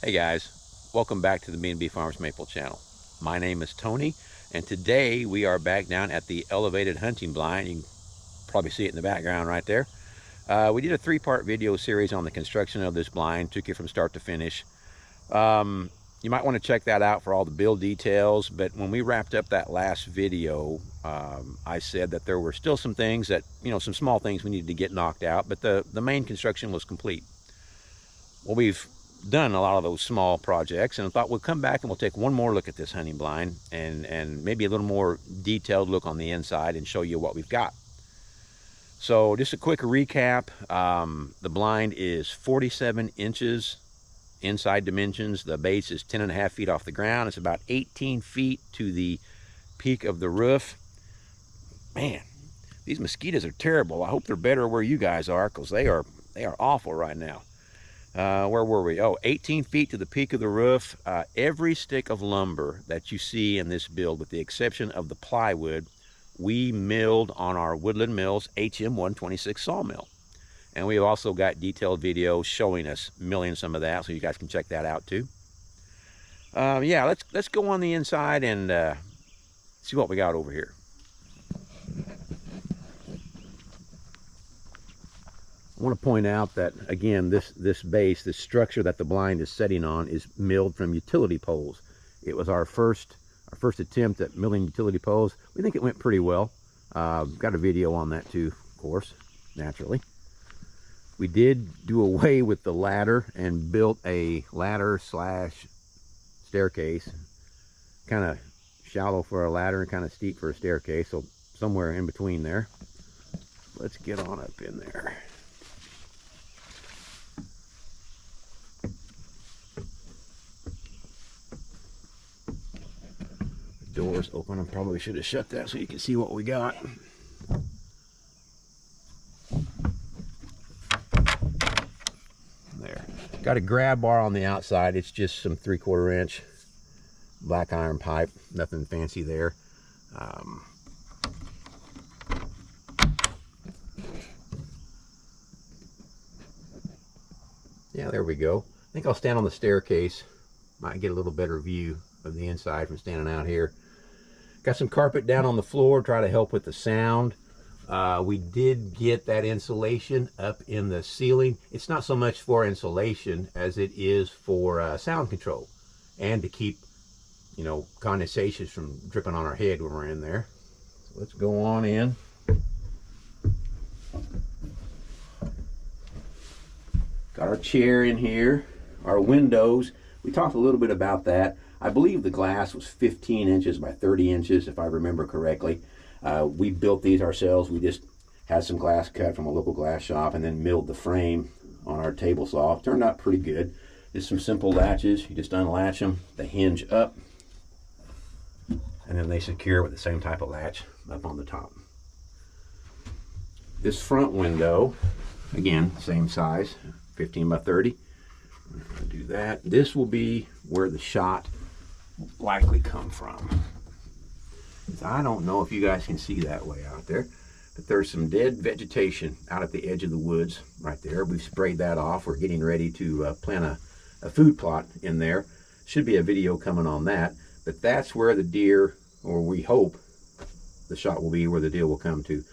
Hey guys, welcome back to the B&B Farms Maple channel. My name is Tony, and today we are back down at the elevated hunting blind. You can probably see it in the background right there. We did a three-part video series on the construction of this blind, took you from start to finish. You might want to check that out for all the build details, but when we wrapped up that last video, I said that there were still some things that, some small things we needed to get knocked out, but the main construction was complete. Well, we've done a lot of those small projects, and I thought we'll come back and we'll take one more look at this hunting blind and maybe a little more detailed look on the inside and show you what we've got. So just a quick recap. The blind is 47 inches inside dimensions. The base is 10.5 feet off the ground. It's about 18 feet to the peak of the roof. Man, these mosquitoes are terrible. I hope they're better where you guys are, because they are awful right now. Where were we? Oh, 18 feet to the peak of the roof. Every stick of lumber that you see in this build, with the exception of the plywood, we milled on our Woodland Mills HM126 sawmill. And we also got detailed videos showing us milling some of that, so you guys can check that out too. Yeah, let's go on the inside and see what we got over here. I want to point out that, again, this base, this structure that the blind is setting on, is milled from utility poles. It was our first attempt at milling utility poles. We think it went pretty well. Got a video on that too, of course, naturally. We did do away with the ladder and built a ladder slash staircase. Kind of shallow for a ladder and kind of steep for a staircase, so somewhere in between there. Let's get on up in there. Doors open. I probably should have shut that so you can see what we got. There. Got a grab bar on the outside. It's just some 3/4 inch black iron pipe. Nothing fancy there. Yeah, there we go. I think I'll stand on the staircase. Might get a little better view of the inside from standing out here. Got some carpet down on the floor, try to help with the sound. We did get that insulation up in the ceiling. It's not so much for insulation as it is for sound control, and to keep, condensations from dripping on our head when we're in there. So let's go on in. Got our chair in here, our windows. We talked a little bit about that. I believe the glass was 15 inches by 30 inches, if I remember correctly. We built these ourselves. We just had some glass cut from a local glass shop and then milled the frame on our table saw. Turned out pretty good. Just some simple latches. You just unlatch them. They hinge up, and then they secure with the same type of latch up on the top. This front window, again, same size, 15 by 30. Do that. This will be where the shot will likely come from. I don't know if you guys can see that way out there, but there's some dead vegetation out at the edge of the woods right there. We've sprayed that off. We're getting ready to plant a food plot in there. Should be a video coming on that, but that's where the deer, or we hope the shot will be where the deer will come to.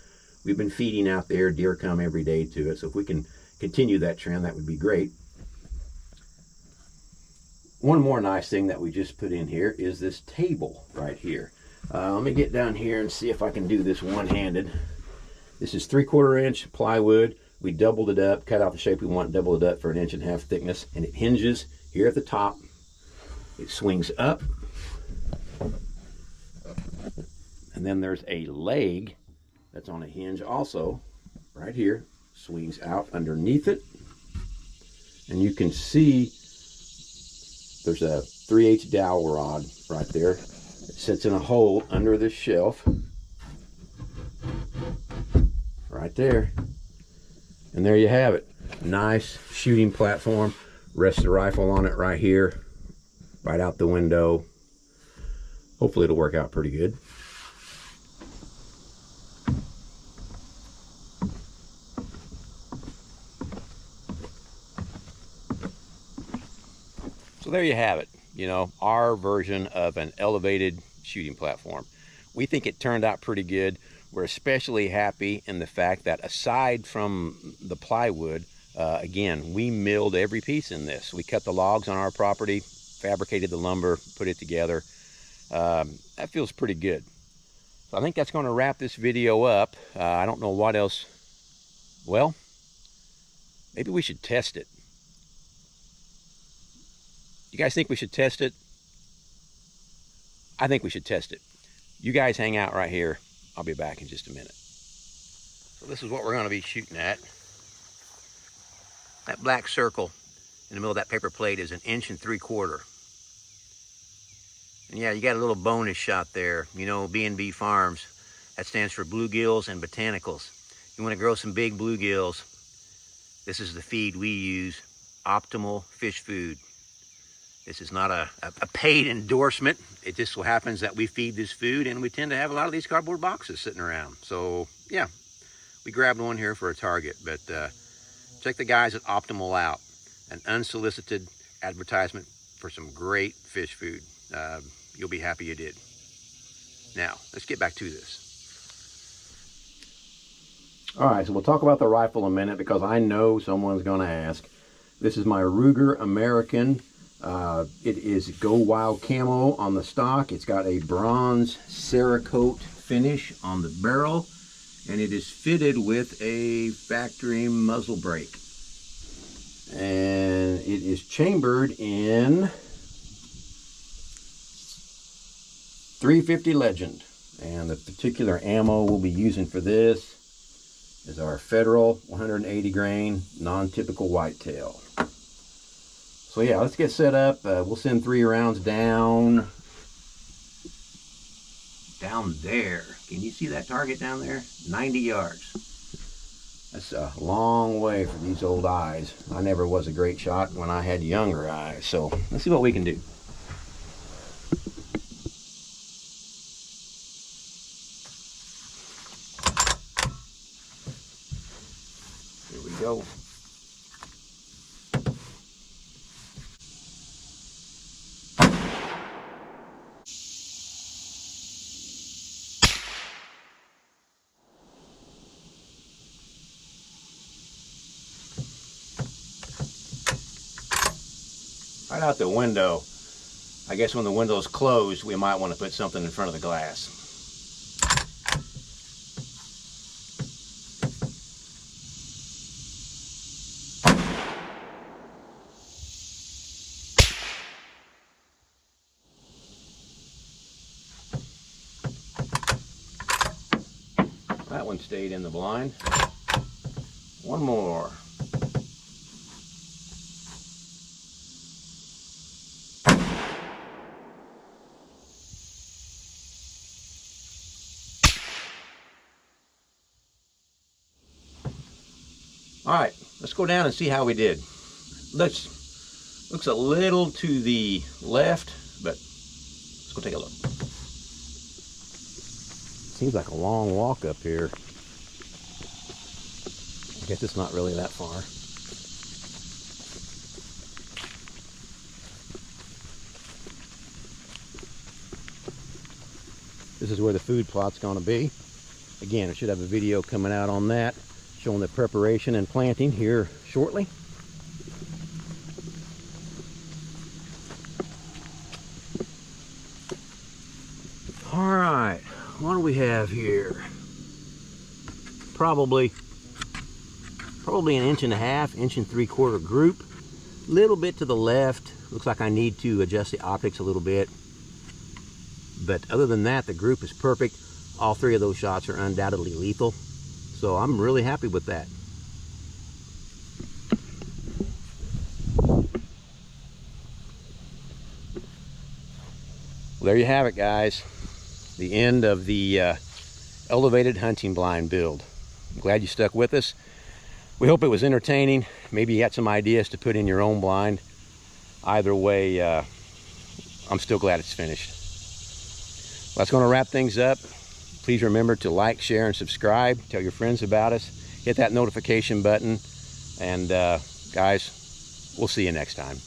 We've been feeding out there. Deer come every day to it, so if we can continue that trend, that would be great. One more nice thing that we just put in here is this table right here. Let me get down here and see if I can do this one-handed. This is 3/4 inch plywood. We doubled it up, cut out the shape we want, doubled it up for 1.5 inch thickness, and it hinges here at the top. It swings up, and then there's a leg that's on a hinge also right here, swings out underneath it, and you can see there's a 3/8 dowel rod right there. It sits in a hole under this shelf right there, and there you have it. Nice shooting platform. Rest the rifle on it right here, right out the window. Hopefully it'll work out pretty good. So there you have it, you know, our version of an elevated shooting platform. We think it turned out pretty good. We're especially happy in the fact that aside from the plywood, again, we milled every piece in this. We cut the logs on our property, fabricated the lumber, put it together. That feels pretty good. So I think that's going to wrap this video up. I don't know what else. Well, maybe we should test it. You guys think we should test it? I think we should test it. You guys hang out right here. I'll be back in just a minute. So this is what we're going to be shooting at. That black circle in the middle of that paper plate is 1.75 inches. And yeah, you got a little bonus shot there. You know, B&B Farms, that stands for bluegills and botanicals. You want to grow some big bluegills, this is the feed we use, Optimal Fish Food. This is not a paid endorsement. It just so happens that we feed this food and we tend to have a lot of these cardboard boxes sitting around. So yeah, we grabbed one here for a target, but check the guys at Optimal out. An unsolicited advertisement for some great fish food. You'll be happy you did. Now, let's get back to this. All right, so we'll talk about the rifle in a minute because I know someone's gonna ask. This is my Ruger American. It is Go Wild camo on the stock. It's got a bronze Cerakote finish on the barrel, and it is fitted with a factory muzzle brake. And it is chambered in 350 Legend. And the particular ammo we'll be using for this is our Federal 180 grain non-typical whitetail. So yeah, let's get set up. We'll send 3 rounds down there. Can you see that target down there? 90 yards. That's a long way for these old eyes. I never was a great shot when I had younger eyes. So let's see what we can do. Here we go. Right out the window. I guess when the window's closed, we might want to put something in front of the glass. That one stayed in the blind. One more. All right, let's go down and see how we did. Looks a little to the left, but let's go take a look. Seems like a long walk up here. I guess it's not really that far. This is where the food plot's gonna be. Again, I should have a video coming out on that, showing the preparation and planting here shortly. All right, what do we have here? Probably an 1.5 inch, 1.75 inch group. Little bit to the left. Looks like I need to adjust the optics a little bit. But other than that, the group is perfect. All 3 of those shots are undoubtedly lethal. So I'm really happy with that. Well, there you have it, guys. The end of the elevated hunting blind build. I'm glad you stuck with us. We hope it was entertaining. Maybe you got some ideas to put in your own blind. Either way, I'm still glad it's finished. Well, that's going to wrap things up. Please remember to like, share, and subscribe. Tell your friends about us. Hit that notification button. And guys, we'll see you next time.